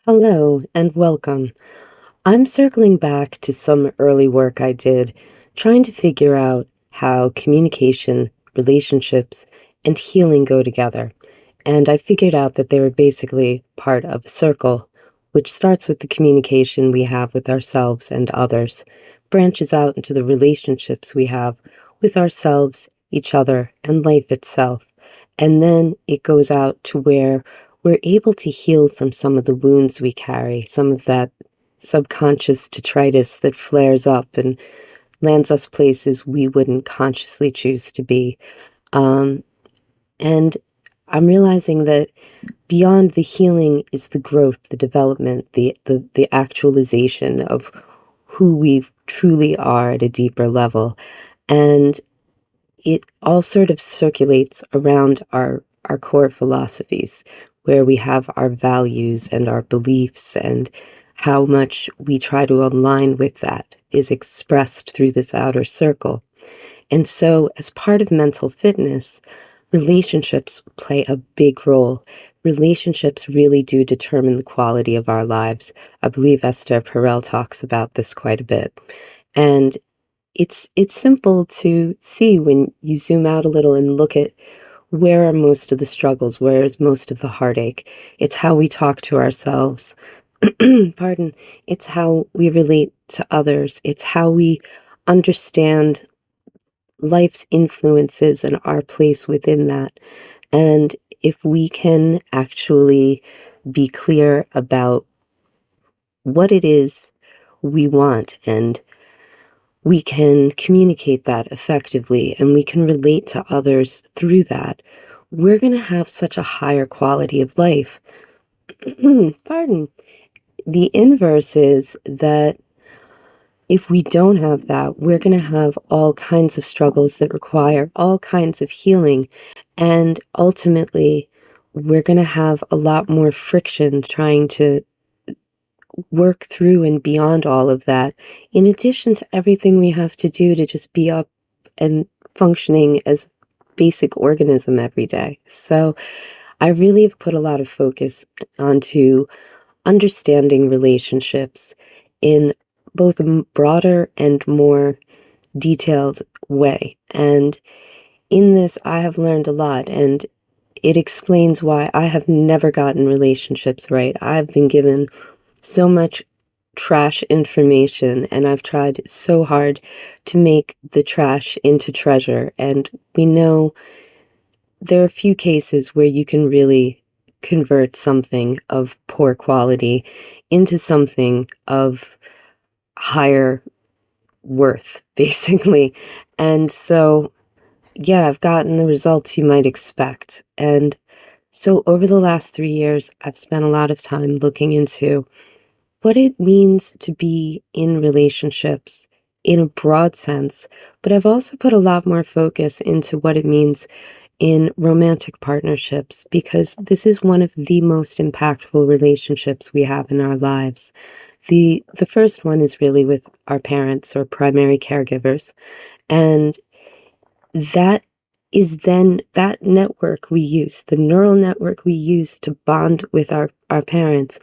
Hello and welcome. I'm circling back to some early work I did, trying to figure out how communication, relationships, and healing go together. And I figured out that they were basically part of a circle, which starts with the communication we have with ourselves and others, branches out into the relationships we have with ourselves, each other, and life itself. And then it goes out to where we're able to heal from some of the wounds we carry, some of that subconscious detritus that flares up and lands us places we wouldn't consciously choose to be. Um, and I'm realizing that beyond the healing is the growth, the development, the actualization of who we truly are at a deeper level. And it all sort of circulates around our core philosophies, where we have our values and our beliefs, and how much we try to align with that is expressed through this outer circle. And so, as part of mental fitness, relationships play a big role. Relationships really do determine the quality of our lives. I believe Esther Perel talks about this quite a bit. And it's simple to see when you zoom out a little and look at where are most of the struggles, where is most of the heartache. It's how we talk to ourselves. Pardon. It's how we relate to others. It's how we understand life's influences and our place within that. And if we can actually be clear about what it is we want, and we can communicate that effectively, and we can relate to others through that, we're going to have such a higher quality of life. Pardon. The inverse is that if we don't have that, we're going to have all kinds of struggles that require all kinds of healing. And ultimately, we're going to have a lot more friction trying to work through and beyond all of that, in addition to everything we have to do to just be up and functioning as basic organism every day. So I really have put a lot of focus onto understanding relationships in both a broader and more detailed way. And in this, I have learned a lot, and it explains why I have never gotten relationships right. I've been given so much trash information, and I've tried so hard to make the trash into treasure. And we know there are a few cases where you can really convert something of poor quality into something of higher worth, basically. And so, yeah, I've gotten the results you might expect. And so over the last 3 years, I've spent a lot of time looking into what it means to be in relationships in a broad sense, but I've also put a lot more focus into what it means in romantic partnerships, because this is one of the most impactful relationships we have in our lives. The first one is really with our parents or primary caregivers, and that is then that network we use, the neural network we use to bond with our parents,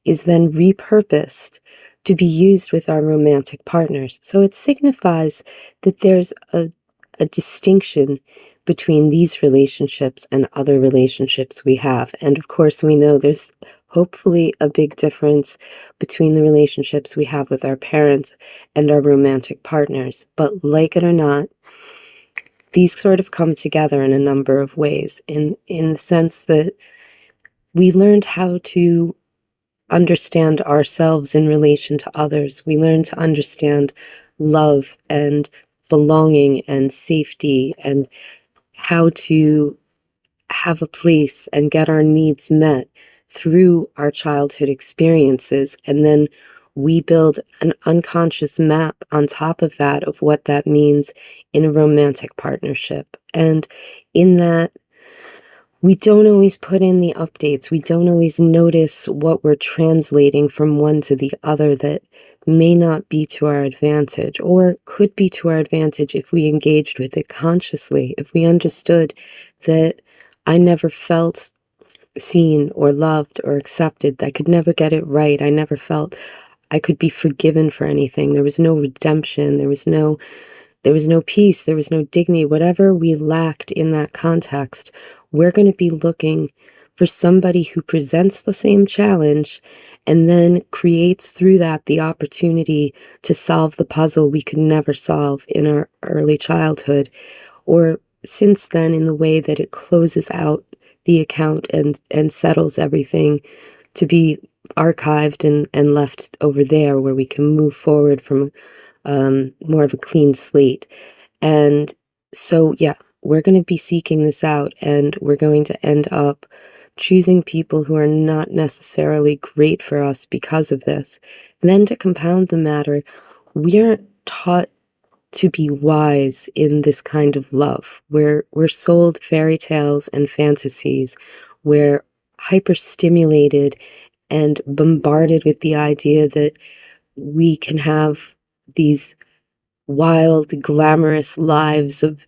is then repurposed to be used with our romantic partners. So it signifies that there's a distinction between these relationships and other relationships we have. And of course, we know there's hopefully a big difference between the relationships we have with our parents and our romantic partners. But like it or not, these sort of come together in a number of ways, in the sense that we learned how to understand ourselves in relation to others. We learn to understand love and belonging and safety, and how to have a place and get our needs met through our childhood experiences. And then we build an unconscious map on top of that of what that means in a romantic partnership. And in that, we don't always put in the updates. We don't always notice what we're translating from one to the other that may not be to our advantage, or could be to our advantage if we engaged with it consciously, if we understood that I never felt seen or loved or accepted. I could never get it right. I never felt I could be forgiven for anything. There was no redemption. There was no peace. There was no dignity. Whatever we lacked in that context, we're going to be looking for somebody who presents the same challenge and then creates through that the opportunity to solve the puzzle we could never solve in our early childhood, or since then in the way that it closes out the account and settles everything to be archived and left over there where we can move forward from more of a clean slate. And so, yeah, we're going to be seeking this out, and we're going to end up choosing people who are not necessarily great for us because of this. Then, to compound the matter, we are taught to be wise in this kind of love. We're sold fairy tales and fantasies. We're hyper-stimulated and bombarded with the idea that we can have these wild, glamorous lives of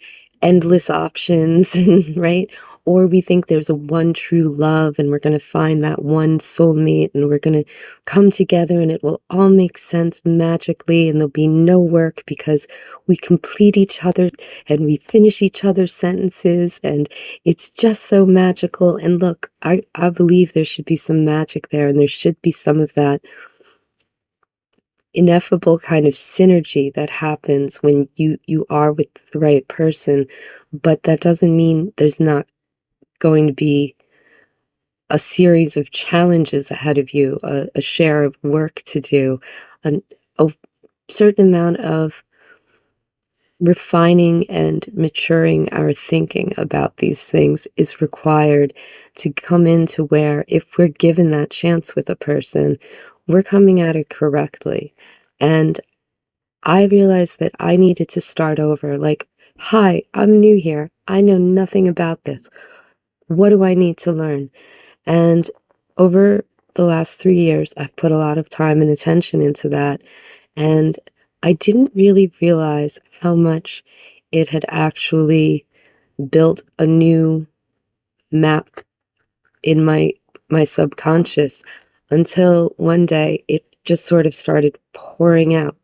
endless options, right? Or we think there's a one true love and we're going to find that one soulmate and we're going to come together and it will all make sense magically and there'll be no work because we complete each other and we finish each other's sentences and it's just so magical. And look, I believe there should be some magic there and there should be some of that ineffable kind of synergy that happens when you are with the right person, but that doesn't mean there's not going to be a series of challenges ahead of you, a share of work to do, a certain amount of refining and maturing our thinking about these things is required to come into where if we're given that chance with a person, we're coming at it correctly. And I realized that I needed to start over. Like, hi, I'm new here. I know nothing about this. What do I need to learn? And over the last 3 years, I've put a lot of time and attention into that. And I didn't really realize how much it had actually built a new map in my subconscious until one day it just sort of started pouring out.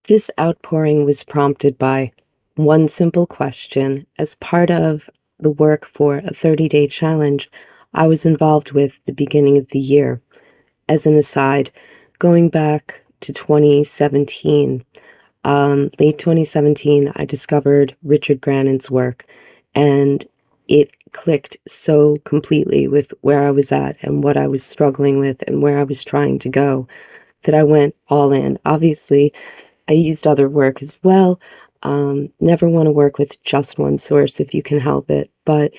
This outpouring was prompted by one simple question as part of the work for a 30-day challenge I was involved with at the beginning of the year. As an aside, going back to 2017, late 2017, I discovered Richard Grannon's work, and it clicked so completely with where I was at and what I was struggling with and where I was trying to go that I went all in. Obviously, I used other work as well. Never want to work with just one source if you can help it, but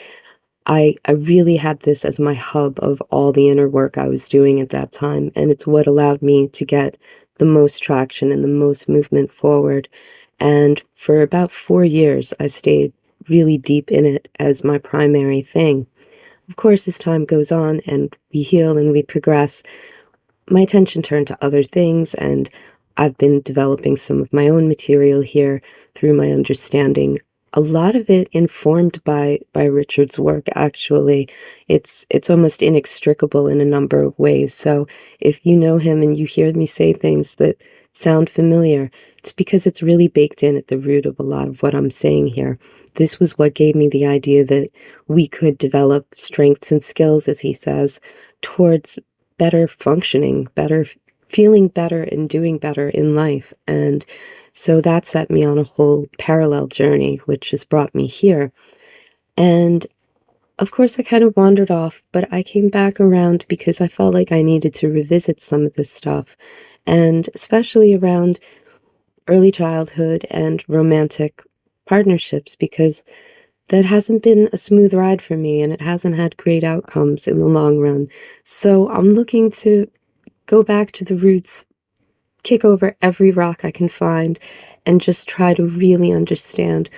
I really had this as my hub of all the inner work I was doing at that time, and it's what allowed me to get the most traction and the most movement forward. And for about 4 years, I stayed really deep in it as my primary thing. Of course, as time goes on and we heal and we progress, my attention turned to other things, and I've been developing some of my own material here through my understanding. A lot of it informed by Richard's work, actually. It's almost inextricable in a number of ways. So if you know him and you hear me say things that sound familiar, it's because it's really baked in at the root of a lot of what I'm saying here. This was what gave me the idea that we could develop strengths and skills, as he says, towards better functioning, better feeling better and doing better in life. And so that set me on a whole parallel journey, which has brought me here. And of course, I kind of wandered off, but I came back around because I felt like I needed to revisit some of this stuff, and especially around early childhood and romantic partnerships, because that hasn't been a smooth ride for me and it hasn't had great outcomes in the long run. So I'm looking to go back to the roots, kick over every rock I can find, and just try to really understand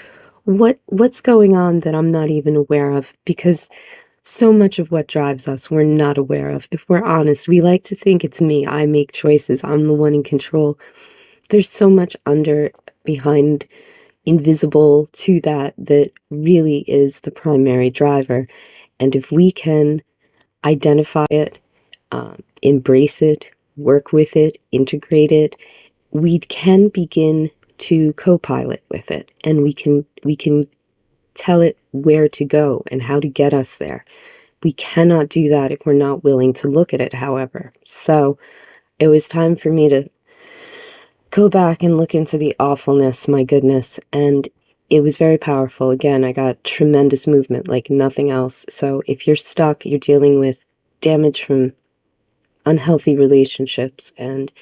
what's going on that I'm not even aware of, because so much of what drives us we're not aware of. If we're honest, we like to think it's me, I make choices, I'm the one in control. There's so much behind, invisible to that really is the primary driver. And if we can identify it, embrace it, work with it, integrate it, we can begin to co-pilot with it, and we can tell it where to go and how to get us there. We cannot do that if we're not willing to look at it, however. So it was time for me to go back and look into the awfulness, my goodness, and it was very powerful. Again, I got tremendous movement like nothing else. So if you're stuck, you're dealing with damage from unhealthy relationships and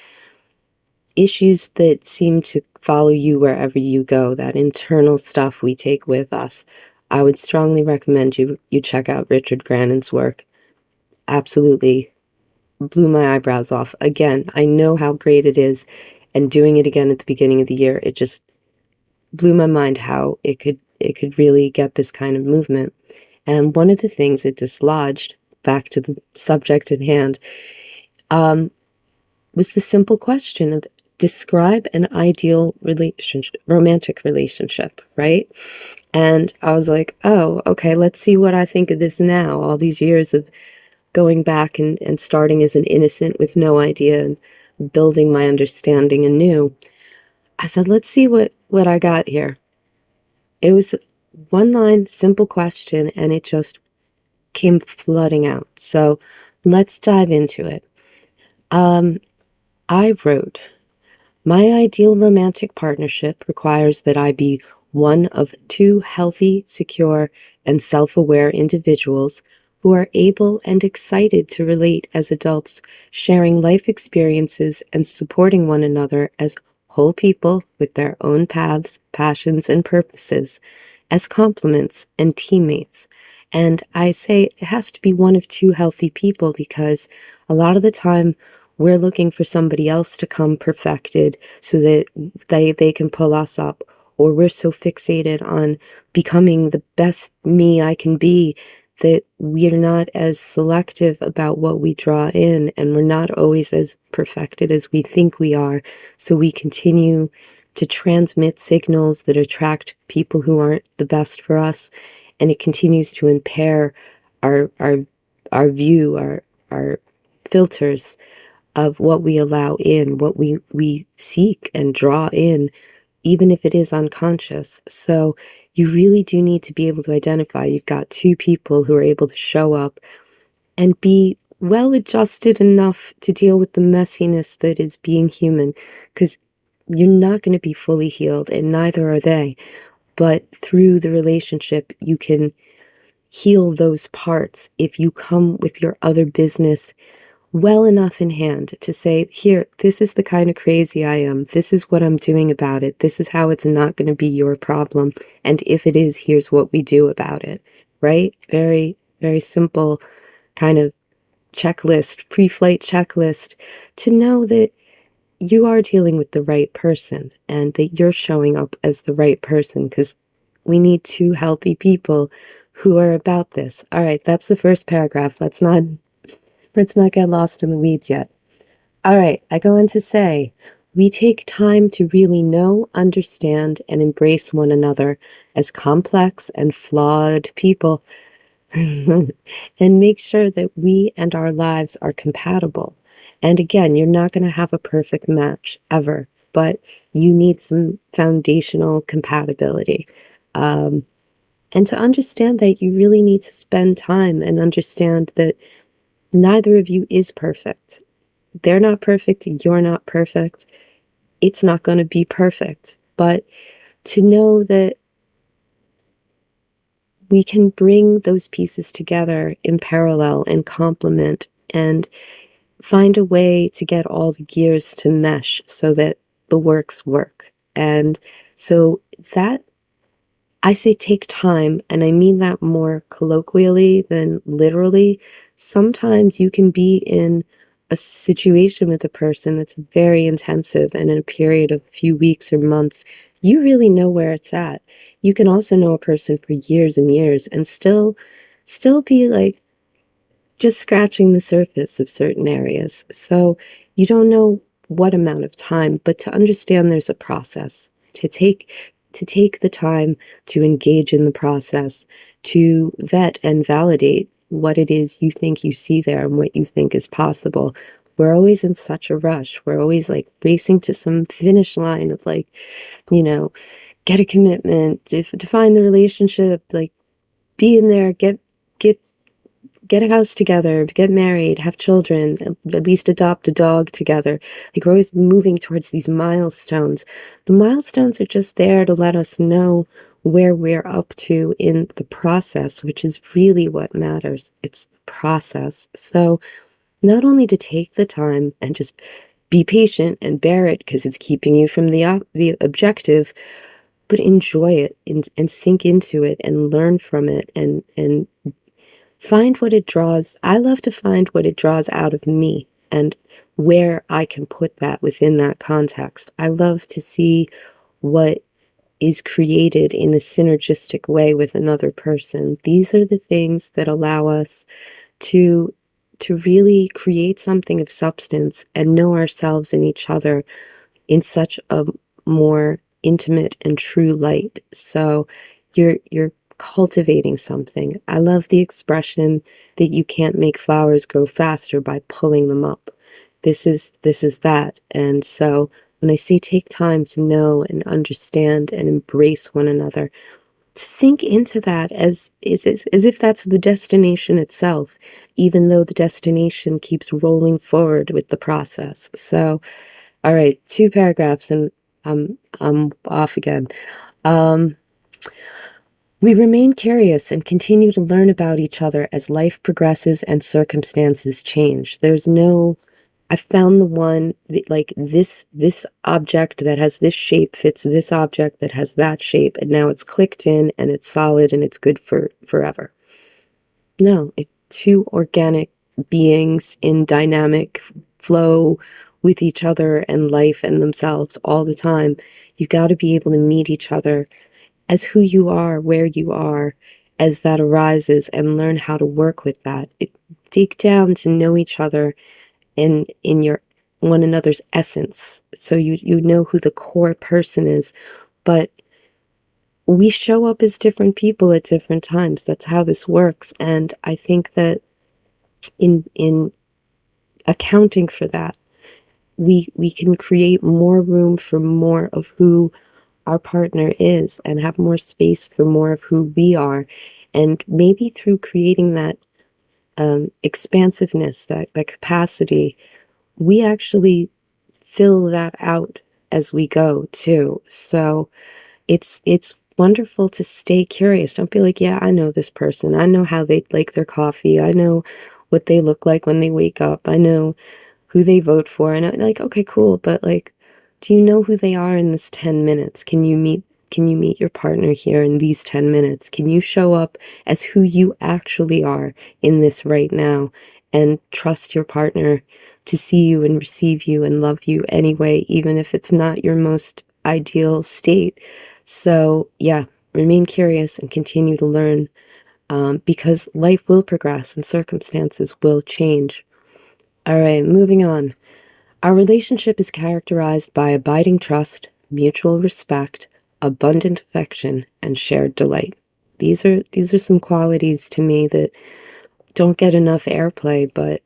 issues that seem to follow you wherever you go, that internal stuff we take with us, I would strongly recommend you check out Richard Grannon's work. Absolutely blew my eyebrows off. Again, I know how great it is, and doing it again at the beginning of the year, it just blew my mind how it could really get this kind of movement. And one of the things it dislodged, back to the subject at hand, was the simple question of describe an ideal relationship, romantic relationship, right? And I was like, oh, okay, let's see what I think of this now. All these years of going back and starting as an innocent with no idea and building my understanding anew. I said, let's see what I got here. It was one line, simple question, and it just came flooding out. So let's dive into it. I wrote, my ideal romantic partnership requires that I be one of two healthy, secure, and self-aware individuals who are able and excited to relate as adults, sharing life experiences and supporting one another as whole people with their own paths, passions, and purposes, as complements and teammates. And I say it has to be one of two healthy people because a lot of the time we're looking for somebody else to come perfected so that they can pull us up, or we're so fixated on becoming the best me I can be that we're not as selective about what we draw in, and we're not always as perfected as we think we are. So we continue to transmit signals that attract people who aren't the best for us, and it continues to impair our view, our filters of what we allow in, what we seek and draw in, even if it is unconscious. So you really do need to be able to identify you've got two people who are able to show up and be well adjusted enough to deal with the messiness that is being human, because you're not going to be fully healed, and neither are they. But through the relationship, you can heal those parts if you come with your other business well enough in hand to say, here, this is the kind of crazy I am. This is what I'm doing about it. This is how it's not going to be your problem. And if it is, here's what we do about it, right? Very, very simple kind of checklist, pre-flight checklist to know that you are dealing with the right person and that you're showing up as the right person, because we need two healthy people who are about this. All right, that's the first paragraph. Let's not get lost in the weeds yet. All right, I go on to say, we take time to really know, understand, and embrace one another as complex and flawed people and make sure that we and our lives are compatible. And again, you're not going to have a perfect match ever, but you need some foundational compatibility. And to understand that you really need to spend time and understand that neither of you is perfect. They're not perfect. You're not perfect. It's not going to be perfect. But to know that we can bring those pieces together in parallel and complement and find a way to get all the gears to mesh so that the works work. And so that, I say take time, and I mean that more colloquially than literally. Sometimes you can be in a situation with a person that's very intensive, and in a period of a few weeks or months, you really know where it's at. You can also know a person for years and years and still be like just scratching the surface of certain areas. So you don't know what amount of time, but to understand there's a process, to take to take the time to engage in the process, to vet and validate what it is you think you see there and what you think is possible. We're always in such a rush. We're always like racing to some finish line of like, you know, get a commitment, define the relationship, like be in there, get get a house together, get married, have children, at least adopt a dog together. Like we're always moving towards these milestones. The milestones are just there to let us know where we're up to in the process, which is really what matters. It's the process. So not only to take the time and just be patient and bear it because it's keeping you from the objective, but enjoy it and sink into it and learn from it and find what it draws. I love to find what it draws out of me and where I can put that within that context. I love to see what is created in a synergistic way with another person. These are the things that allow us to really create something of substance and know ourselves and each other in such a more intimate and true light. So you're cultivating something. I love the expression that you can't make flowers grow faster by pulling them up. This is that. And so when I say take time to know and understand and embrace one another, to sink into that as if that's the destination itself, even though the destination keeps rolling forward with the process. So, all right, two paragraphs and I'm off again. Um, we remain curious and continue to learn about each other as life progresses and circumstances change. There's no, I found the one that, like this object that has this shape fits this object that has that shape, and now it's clicked in and it's solid and it's good for forever. No, it's two organic beings in dynamic flow with each other and life and themselves all the time. You got to be able to meet each other as who you are, where you are, as that arises, and learn how to work with that. Dig down to know each other in your one another's essence, so you know who the core person is. But we show up as different people at different times. That's how this works, and I think that in accounting for that, we can create more room for more of who our partner is and have more space for more of who we are. And maybe through creating that expansiveness, that capacity, we actually fill that out as we go too. So it's wonderful to stay curious. Don't be like, yeah, I know this person. I know how they like their coffee. I know what they look like when they wake up. I know who they vote for. And I'm like, okay, cool. But like, do you know who they are in this 10 minutes? Can you meet your partner here in these 10 minutes? Can you show up as who you actually are in this right now and trust your partner to see you and receive you and love you anyway, even if it's not your most ideal state? So yeah, remain curious and continue to learn, because life will progress and circumstances will change. All right, moving on. Our relationship is characterized by abiding trust, mutual respect, abundant affection, and shared delight. These are some qualities to me that don't get enough airplay, but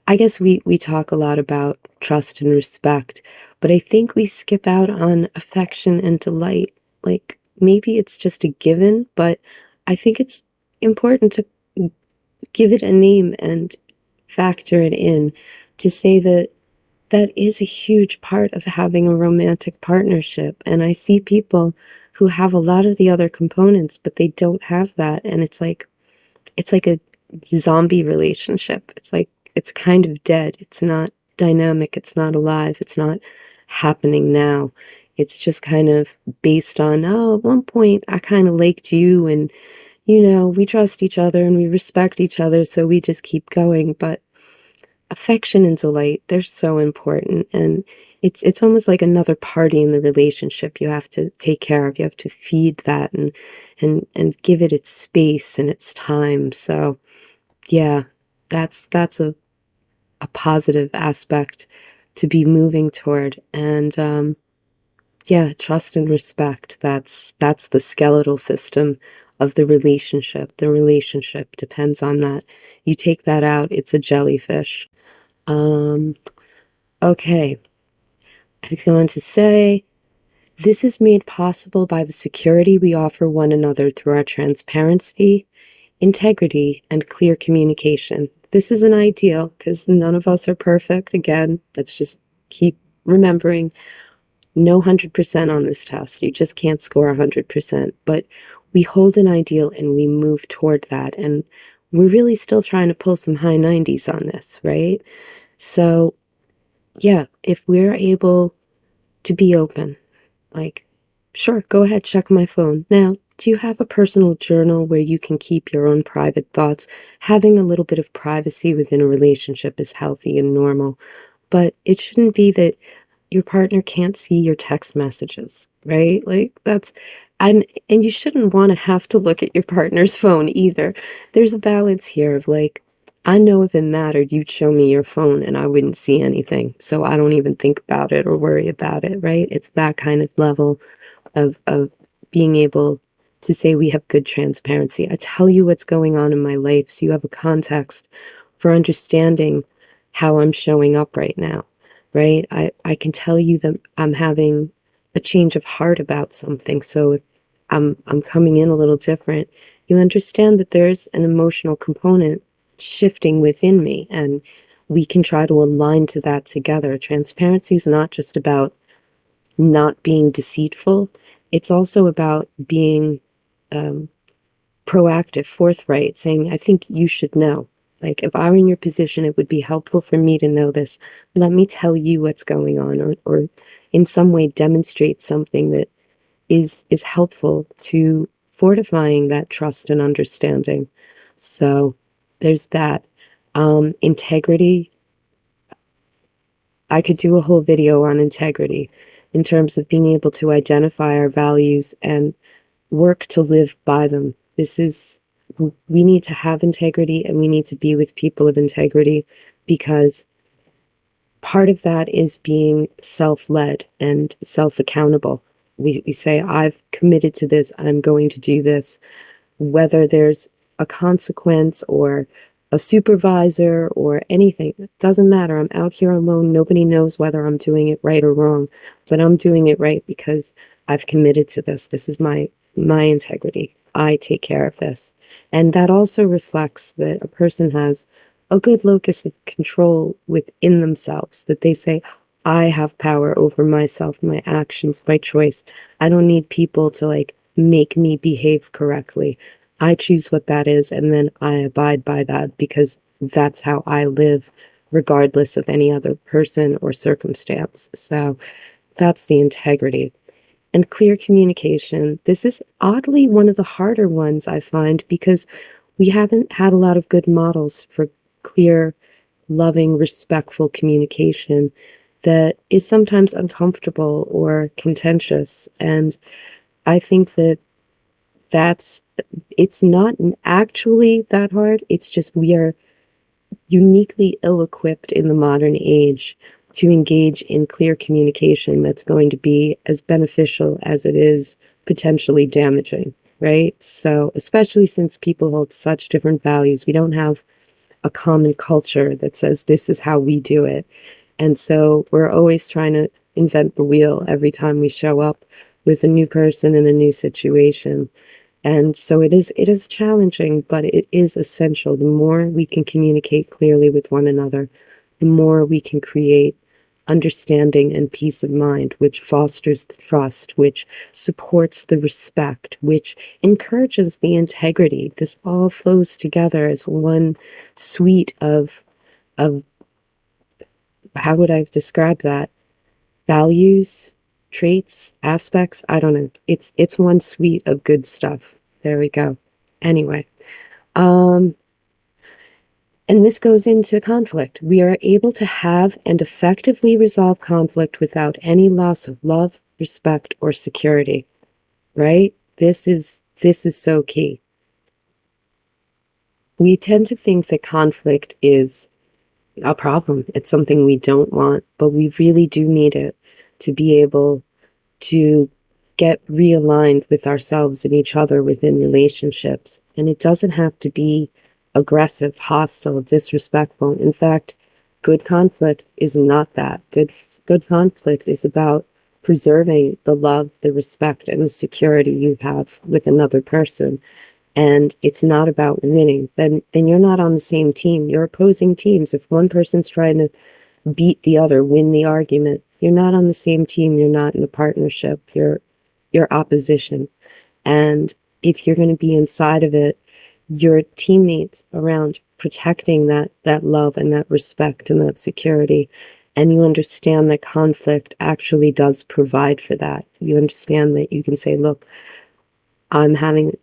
I guess we talk a lot about trust and respect, but I think we skip out on affection and delight. Like maybe it's just a given, but I think it's important to give it a name and factor it in to say that that is a huge part of having a romantic partnership. And I see people who have a lot of the other components, but they don't have that. And it's like a zombie relationship. It's like it's kind of dead. It's not dynamic. It's not alive. It's not happening now. It's just kind of based on, oh, at one point I kind of liked you and we trust each other and we respect each other, so we just keep going. But affection and delight, they're so important, and it's almost like another party in the relationship you have to take care of. You have to feed that and give it its space and its time. So yeah, that's a positive aspect to be moving toward. And Yeah, trust and respect. That's the skeletal system of the relationship. The relationship depends on that. You take that out, it's a jellyfish. Um, okay. I go on to say, this is made possible by the security we offer one another through our transparency, integrity, and clear communication. This is an ideal because none of us are perfect. Again, let's just keep remembering no 100% on this test. You just can't score 100%. But we hold an ideal and we move toward that. And we're really still trying to pull some high 90s on this, right? So, yeah, if we're able to be open, like, sure, go ahead, check my phone. Now, do you have a personal journal where you can keep your own private thoughts? Having a little bit of privacy within a relationship is healthy and normal, but it shouldn't be that your partner can't see your text messages, right? Like that's and you shouldn't want to have to look at your partner's phone either. There's a balance here of like, I know if it mattered, you'd show me your phone and I wouldn't see anything. So I don't even think about it or worry about it, right? It's that kind of level of being able to say we have good transparency. I tell you what's going on in my life so you have a context for understanding how I'm showing up right now, right? I can tell you that I'm having a change of heart about something. So if I'm coming in a little different, you understand that there's an emotional component shifting within me and we can try to align to that together. Transparency is not just about not being deceitful. It's also about being um, proactive, forthright, saying, I think you should know. Like, if I were in your position, it would be helpful for me to know this. Let me tell you what's going on, or in some way demonstrate something that is helpful to fortifying that trust and understanding. So there's that. Integrity. I could do a whole video on integrity in terms of being able to identify our values and work to live by them. We need to have integrity and we need to be with people of integrity because part of that is being self-led and self-accountable. We say, I've committed to this, I'm going to do this, whether there's a consequence or a supervisor or anything. It doesn't matter. I'm out here alone. Nobody knows whether I'm doing it right or wrong, but I'm doing it right because I've committed to this. This is my integrity. I take care of this. And that also reflects that a person has a good locus of control within themselves, that they say, I have power over myself, my actions, my choice. I don't need people to like make me behave correctly. I choose what that is, and then I abide by that because that's how I live, regardless of any other person or circumstance. So that's the integrity. And clear communication. This is oddly one of the harder ones I find because we haven't had a lot of good models for clear, loving, respectful communication that is sometimes uncomfortable or contentious. And I think that that's it's not actually that hard. It's just we are uniquely ill-equipped in the modern age to engage in clear communication that's going to be as beneficial as it is potentially damaging, right? So, especially since people hold such different values, we don't have a common culture that says this is how we do it. And so we're always trying to invent the wheel every time we show up with a new person in a new situation. And so it is challenging, but it is essential. The more we can communicate clearly with one another, the more we can create understanding and peace of mind, which fosters the trust, which supports the respect, which encourages the integrity. This all flows together as one suite of how would I describe that? Values, traits, aspects. I don't know. It's one suite of good stuff. There we go. Anyway, um, and this goes into conflict. We are able to have and effectively resolve conflict without any loss of love, respect, or security. Right? This is so key. We tend to think that conflict is a problem. It's something we don't want, but we really do need it to be able to get realigned with ourselves and each other within relationships. And it doesn't have to be aggressive, hostile, disrespectful. In fact, good conflict is not that. Good conflict is about preserving the love, the respect, and the security you have with another person. And it's not about winning. Then you're not on the same team. You're opposing teams. If one person's trying to beat the other, win the argument, you're not on the same team. You're not in a partnership. You're opposition. And if you're going to be inside of it, your teammates around protecting that love and that respect and that security. And you understand that conflict actually does provide for that. You understand that you can say, look, I'm having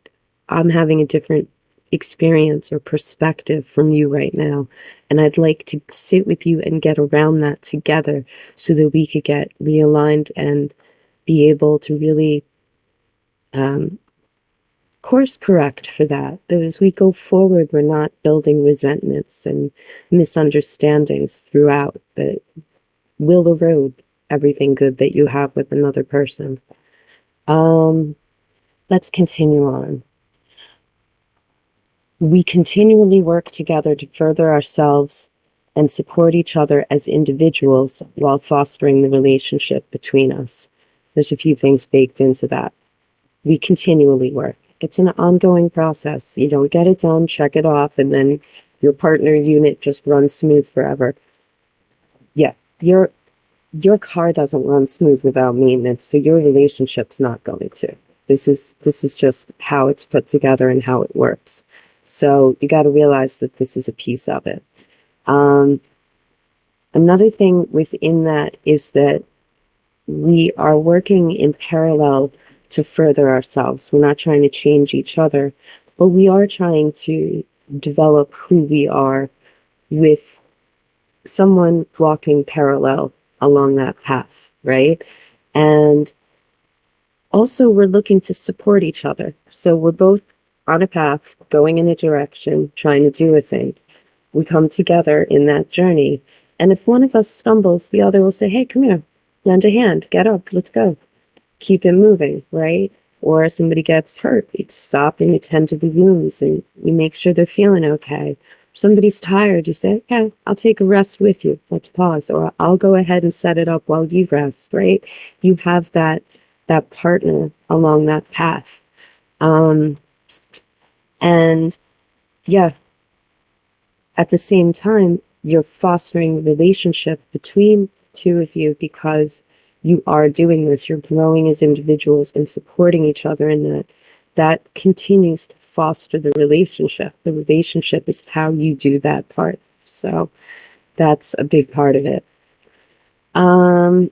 a different experience or perspective from you right now. And I'd like to sit with you and get around that together so that we could get realigned and be able to really course correct for that. That as we go forward, we're not building resentments and misunderstandings throughout that will erode everything good that you have with another person. Let's continue on. We continually work together to further ourselves and support each other as individuals while fostering the relationship between us. There's a few things baked into that. We continually work. It's an ongoing process. You don't get it done, check it off, and then your partner unit just runs smooth forever. Yeah, your car doesn't run smooth without maintenance, so your relationship's not going to. This is just how it's put together and how it works. So you got to realize that this is a piece of it. Another thing within that is that we are working in parallel to further ourselves. We're not trying to change each other, but we are trying to develop who we are with someone walking parallel along that path, right? And also we're looking to support each other. So we're both on a path, going in a direction, trying to do a thing. We come together in that journey. And if one of us stumbles, the other will say, hey, come here, lend a hand, get up, let's go. Keep it moving, right? Or somebody gets hurt, you stop and you tend to the wounds and you make sure they're feeling okay. If somebody's tired, you say, okay, I'll take a rest with you. Let's pause. Or I'll go ahead and set it up while you rest, right? You have that partner along that path. And yeah, at the same time, you're fostering a relationship between two of you because you are doing this. You're growing as individuals and supporting each other, and that continues to foster the relationship. The relationship is how you do that part. So that's a big part of it.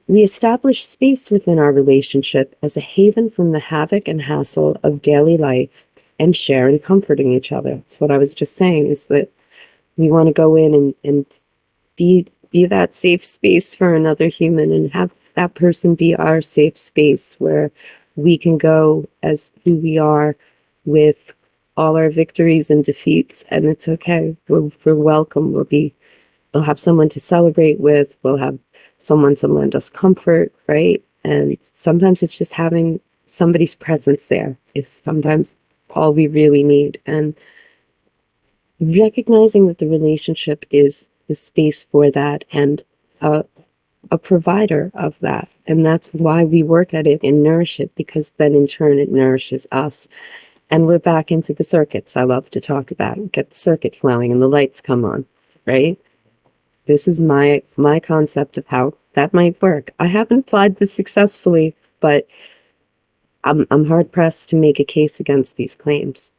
We establish space within our relationship as a haven from the havoc and hassle of daily life and share in comforting each other. That's what I was just saying, is that we want to go in and be that safe space for another human and have that person be our safe space where we can go as who we are with all our victories and defeats, and it's okay. We're welcome. We'll have someone to celebrate with. We'll have someone to lend us comfort, right? And sometimes it's just having somebody's presence there is sometimes all we really need. And recognizing that the relationship is the space for that and a provider of that. And that's why we work at it and nourish it, because then in turn it nourishes us. And we're back into the circuits I love to talk about. Get the circuit flowing and the lights come on, right? This is my concept of how that might work. I haven't applied this successfully, but I'm hard pressed to make a case against these claims.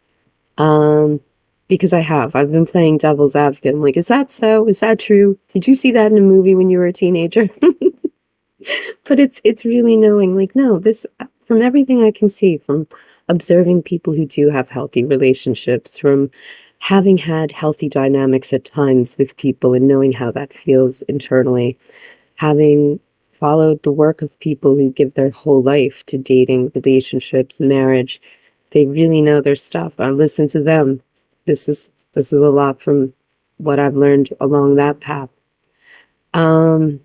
Because I've been playing devil's advocate. I'm like, is that so? Is that true? Did you see that in a movie when you were a teenager? But it's really knowing, like, no, this, from everything I can see, from observing people who do have healthy relationships, from having had healthy dynamics at times with people and knowing how that feels internally, having followed the work of people who give their whole life to dating, relationships, marriage, they really know their stuff. I listen to them. This is a lot from what I've learned along that path. But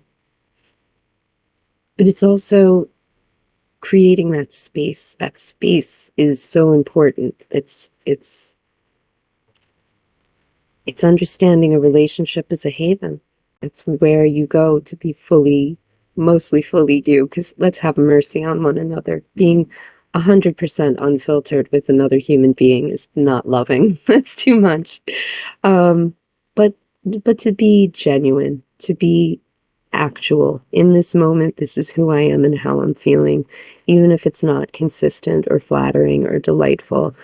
it's also creating that space. That space is so important. It's understanding a relationship as a haven. It's where you go to be mostly fully you, because let's have mercy on one another. Being 100% unfiltered with another human being is not loving. That's too much. Um, but but to be genuine, to be actual in this moment, this is who I am and how I'm feeling, even if it's not consistent or flattering or delightful.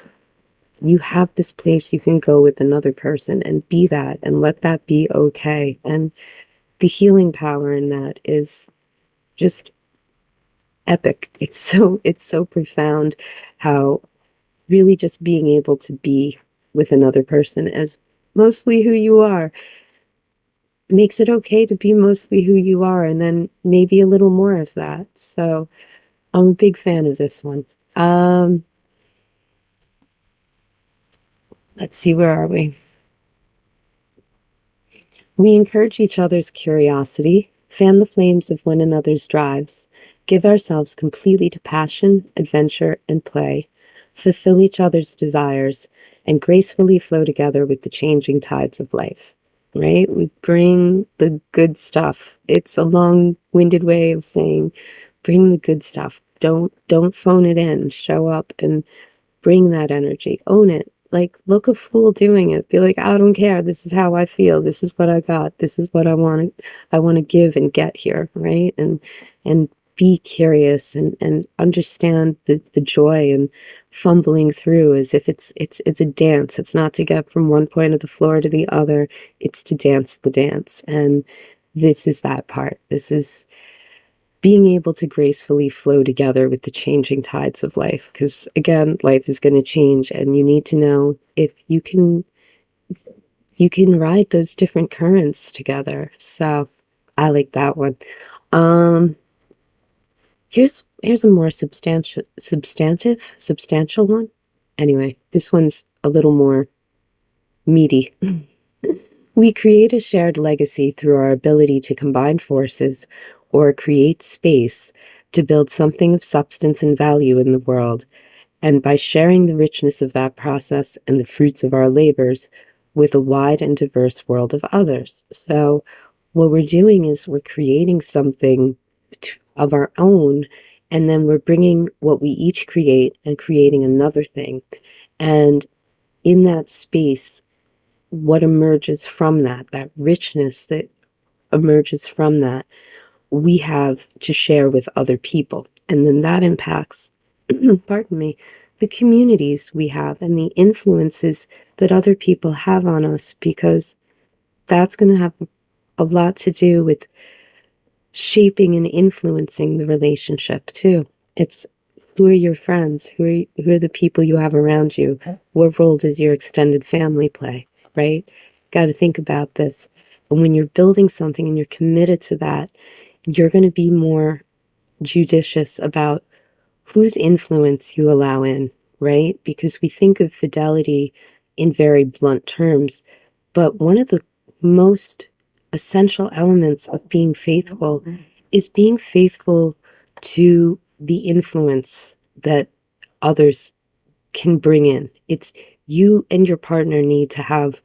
You have this place you can go with another person and be that and let that be okay. And the healing power in that is just epic. It's so profound how really just being able to be with another person as mostly who you are makes it okay to be mostly who you are, and then maybe a little more of that. So I'm a big fan of this one. Um, let's see, where are we? We encourage each other's curiosity, fan the flames of one another's drives, give ourselves completely to passion, adventure, and play, fulfill each other's desires, and gracefully flow together with the changing tides of life. Right? We bring the good stuff. It's a long-winded way of saying bring the good stuff. Don't phone it in. Show up and bring that energy. Own it. Like, look a fool doing it. Be like, I don't care. This is how I feel. This is what I got. This is what I want to give and get here, right? And be curious and understand the joy and fumbling through as if it's a dance. It's not to get from one point of the floor to the other. It's to dance the dance. And this is that part. This is being able to gracefully flow together with the changing tides of life. Because again, life is going to change, and you need to know if you can ride those different currents together. So I like that one. Um, here's a more substantial one. Anyway, this one's a little more meaty. We create a shared legacy through our ability to combine forces or create space to build something of substance and value in the world, and by sharing the richness of that process and the fruits of our labors with a wide and diverse world of others. So, what we're doing is we're creating something of our own, and then we're bringing what we each create and creating another thing. And in that space, what emerges from that richness that emerges from that, we have to share with other people. And then that impacts, pardon me, the communities we have and the influences that other people have on us, because that's going to have a lot to do with shaping and influencing the relationship too. It's who are your friends? Who are the people you have around you? What role does your extended family play, right? Got to think about this. And when you're building something and you're committed to that, you're going to be more judicious about whose influence you allow in, right? Because we think of fidelity in very blunt terms, but one of the most essential elements of being faithful is being faithful to the influence that others can bring in. It's you and your partner need to have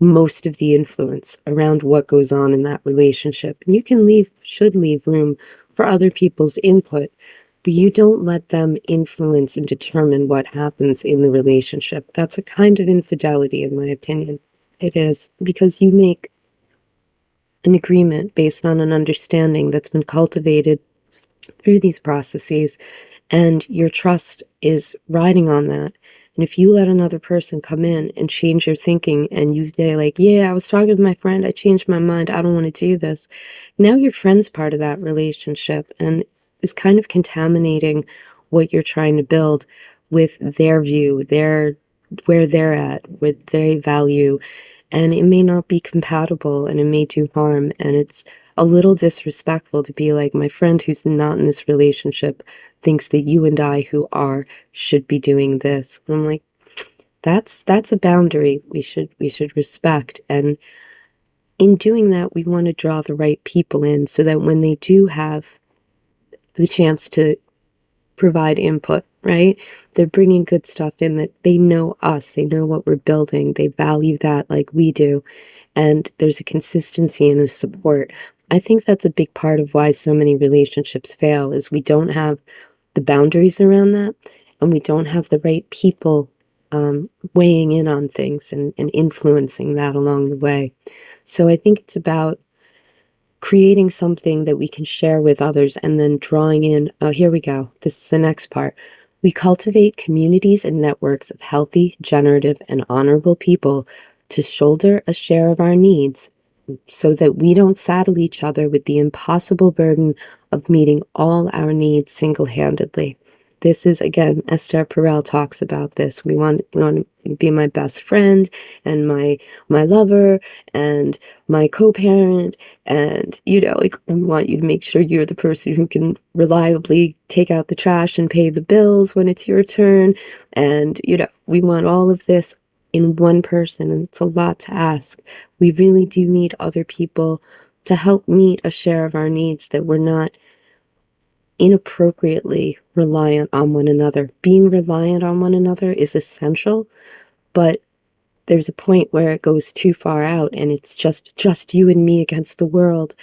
most of the influence around what goes on in that relationship. And you can should leave room for other people's input, but you don't let them influence and determine what happens in the relationship. That's a kind of infidelity, in my opinion. It is, because you make an agreement based on an understanding that's been cultivated through these processes, and your trust is riding on that. And if you let another person come in and change your thinking, and you say like, yeah, I was talking to my friend, I changed my mind, I don't want to do this. Now your friend's part of that relationship and is kind of contaminating what you're trying to build with their view, where they're at, what they value, and it may not be compatible and it may do harm. And it's a little disrespectful to be like, my friend who's not in this relationship thinks that you and I who are should be doing this. And I'm like, that's a boundary we should respect. And in doing that, we want to draw the right people in so that when they do have the chance to provide input, right? They're bringing good stuff in that they know us, they know what we're building, they value that like we do, and there's a consistency and a support. I think that's a big part of why so many relationships fail is we don't have the boundaries around that, and we don't have the right people weighing in on things and influencing that along the way. So I think it's about creating something that we can share with others and then drawing in, oh, here we go. This is the next part. We cultivate communities and networks of healthy, generative, and honorable people to shoulder a share of our needs so that we don't saddle each other with the impossible burden of meeting all our needs single-handedly. This is, again, Esther Perel talks about this. We want to be my best friend and my lover and my co-parent, and like we want you to make sure you're the person who can reliably take out the trash and pay the bills when it's your turn. And we want all of this in one person, and it's a lot to ask. We really do need other people to help meet a share of our needs, that we're not inappropriately reliant on one another. Being reliant on one another is essential, but there's a point where it goes too far out and it's just you and me against the world.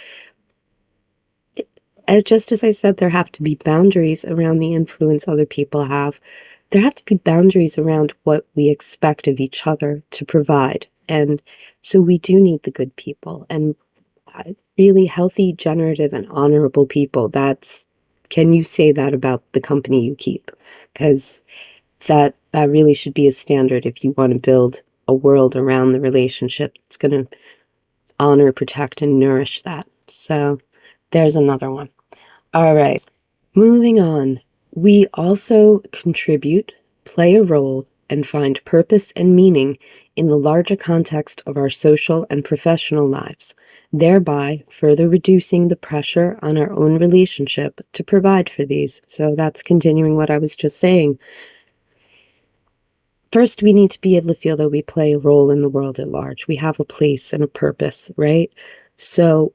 Just as I said, there have to be boundaries around the influence other people have. There have to be boundaries around what we expect of each other to provide. And so we do need the good people and really healthy, generative, and honorable people. Can you say that about the company you keep? Because that really should be a standard if you want to build a world around the relationship. It's going to honor, protect, and nourish that. So there's another one. All right, moving on. We also contribute, play a role, and find purpose and meaning in the larger context of our social and professional lives, thereby further reducing the pressure on our own relationship to provide for these. So that's continuing what I was just saying. First, we need to be able to feel that we play a role in the world at large. We have a place and a purpose, right? So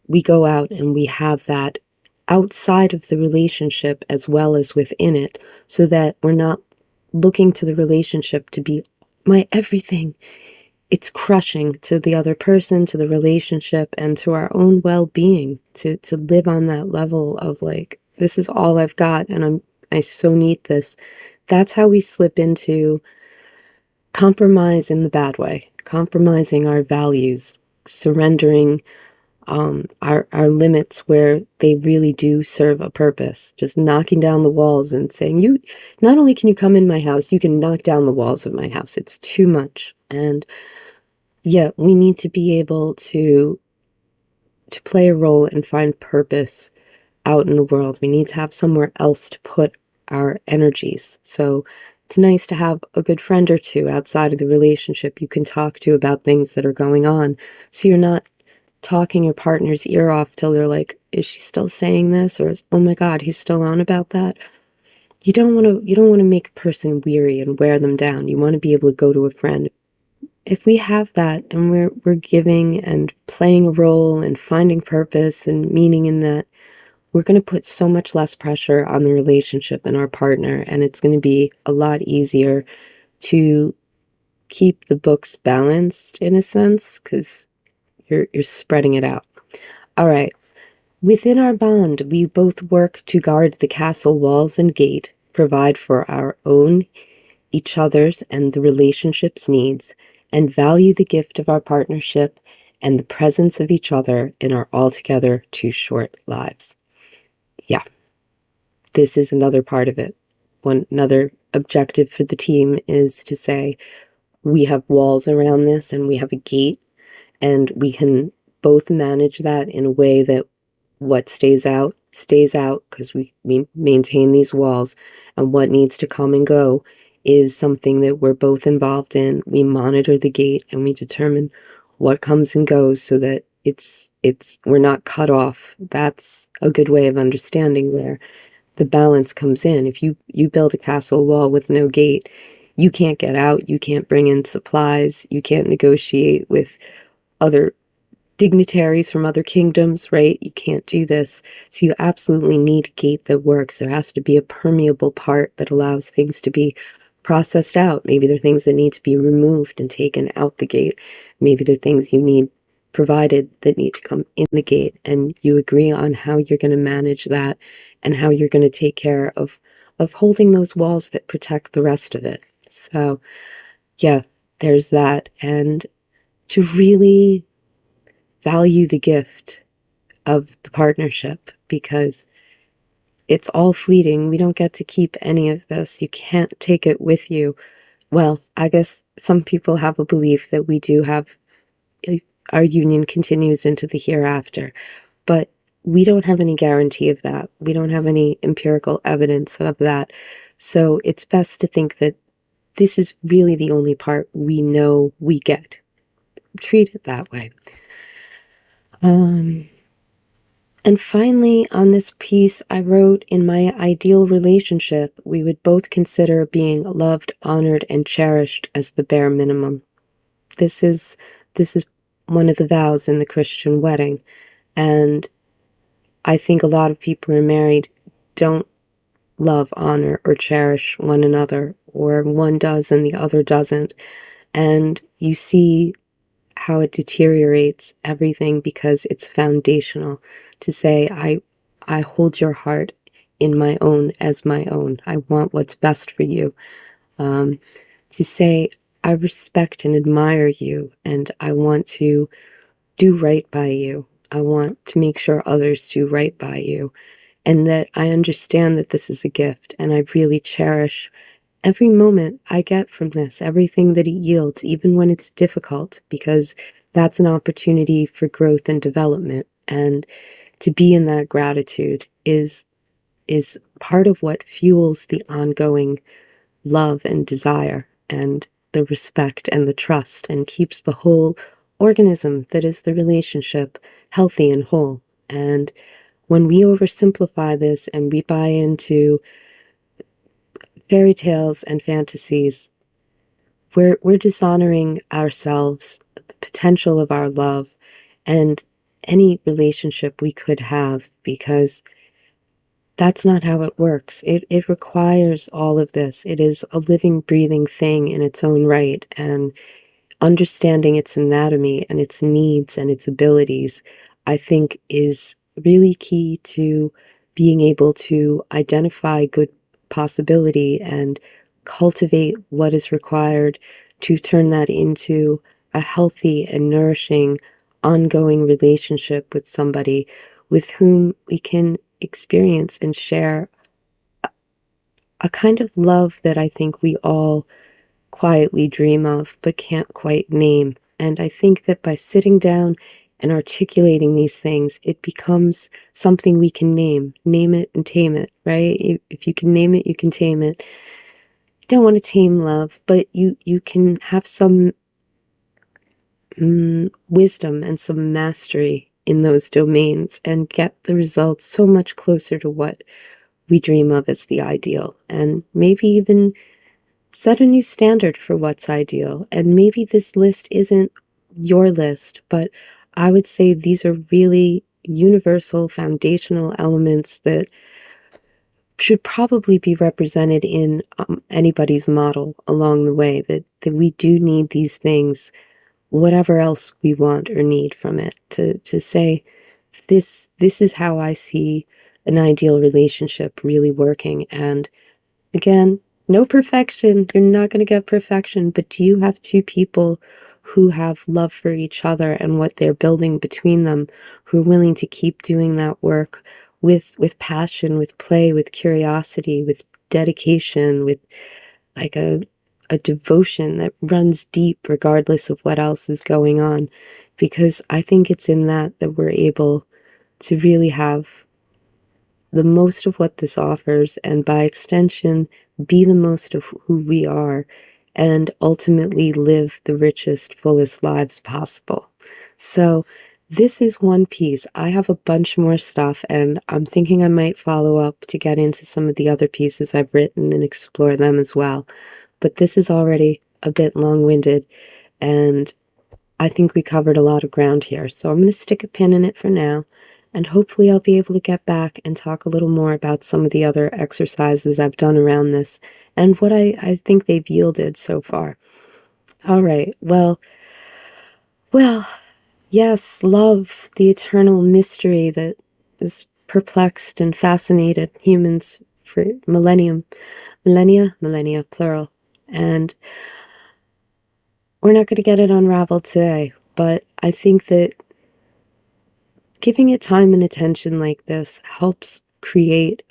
we go out and we have that outside of the relationship as well as within it, so that we're not looking to the relationship to be my everything. It's crushing to the other person, to the relationship, and to our own well-being to live on that level of like, this is all I've got and I so need this. That's how we slip into compromise in the bad way, compromising our values, surrendering our limits where they really do serve a purpose, just knocking down the walls and saying, you not only can you come in my house, you can knock down the walls of my house. It's too much. And yeah, we need to be able to play a role and find purpose out in the world. We need to have somewhere else to put our energies. So it's nice to have a good friend or two outside of the relationship you can talk to about things that are going on. So you're not talking your partner's ear off till they're like, is she still saying this? Or oh my God, he's still on about that. You don't want to make a person weary and wear them down. You want to be able to go to a friend. If we have that and we're giving and playing a role and finding purpose and meaning in that, we're going to put so much less pressure on the relationship and our partner, and it's going to be a lot easier to keep the books balanced in a sense, because you're spreading it out. All right. Within our bond, we both work to guard the castle walls and gate, provide for our own, each other's, and the relationship's needs, and value the gift of our partnership and the presence of each other in our altogether too short lives. Yeah, this is another part of it. Another objective for the team is to say, we have walls around this and we have a gate, and we can both manage that in a way that what stays out because we maintain these walls, and what needs to come and go is something that we're both involved in. We monitor the gate and we determine what comes and goes so that we're not cut off. That's a good way of understanding where the balance comes in. If you build a castle wall with no gate, you can't get out, you can't bring in supplies, you can't negotiate with other dignitaries from other kingdoms, right? You can't do this. So you absolutely need a gate that works. There has to be a permeable part that allows things to be processed out. Maybe there are things that need to be removed and taken out the gate. Maybe there are things you need provided that need to come in the gate, and you agree on how you're going to manage that and how you're going to take care of holding those walls that protect the rest of it. So, yeah, there's that. And to really value the gift of the partnership, because it's all fleeting. We don't get to keep any of this. You can't take it with you. Well, I guess some people have a belief that we do have, our union continues into the hereafter, but we don't have any guarantee of that. We don't have any empirical evidence of that. So it's best to think that this is really the only part we know we get. Treat it that way. And finally, on this piece, I wrote, in my ideal relationship, we would both consider being loved, honored, and cherished as the bare minimum. This is one of the vows in the Christian wedding. And I think a lot of people who are married don't love, honor, or cherish one another, or one does and the other doesn't. And you see how it deteriorates everything because it's foundational. To say, I hold your heart in my own as my own. I want what's best for you. To say, I respect and admire you, and I want to do right by you. I want to make sure others do right by you. And that I understand that this is a gift, and I really cherish every moment I get from this, everything that it yields, even when it's difficult, because that's an opportunity for growth and development. And to be in that gratitude is part of what fuels the ongoing love and desire and the respect and the trust, and keeps the whole organism that is the relationship healthy and whole. And when we oversimplify this and we buy into fairy tales and fantasies, we're dishonoring ourselves, the potential of our love, and any relationship we could have, because that's not how it works. It requires all of this. It is a living, breathing thing in its own right, and understanding its anatomy and its needs and its abilities, I think, is really key to being able to identify good possibility and cultivate what is required to turn that into a healthy and nourishing, ongoing relationship with somebody with whom we can experience and share a kind of love that I think we all quietly dream of but can't quite name. And I think that by sitting down and articulating these things, it becomes something we can name. Name it and tame it, right? If you can name it, you can tame it. You don't want to tame love, but you can have some wisdom and some mastery in those domains and get the results so much closer to what we dream of as the ideal. And maybe even set a new standard for what's ideal. And maybe this list isn't your list, but I would say these are really universal, foundational elements that should probably be represented in anybody's model along the way, that we do need these things, whatever else we want or need from it, to say, this is how I see an ideal relationship really working. And again, no perfection. You're not going to get perfection, but do you have two people who have love for each other and what they're building between them, who are willing to keep doing that work with passion, with play, with curiosity, with dedication, with like a devotion that runs deep regardless of what else is going on? Because I think it's in that we're able to really have the most of what this offers, and by extension, be the most of who we are, and ultimately live the richest, fullest lives possible. So this is one piece. I have a bunch more stuff, and I'm thinking I might follow up to get into some of the other pieces I've written and explore them as well. But this is already a bit long-winded, and I think we covered a lot of ground here, so I'm going to stick a pin in it for now, and hopefully I'll be able to get back and talk a little more about some of the other exercises I've done around this and what I think they've yielded so far. All right, well, yes, love, the eternal mystery that has perplexed and fascinated humans for millennia, plural. And we're not going to get it unraveled today, but I think that giving it time and attention like this helps create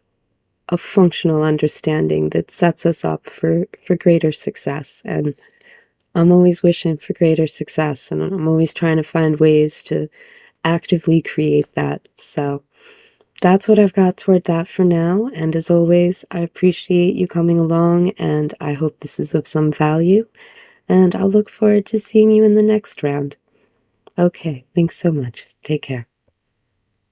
a functional understanding that sets us up for greater success. And I'm always wishing for greater success, and I'm always trying to find ways to actively create that. So that's what I've got toward that for now. And as always, I appreciate you coming along, and I hope this is of some value. And I'll look forward to seeing you in the next round. Okay, thanks so much. Take care.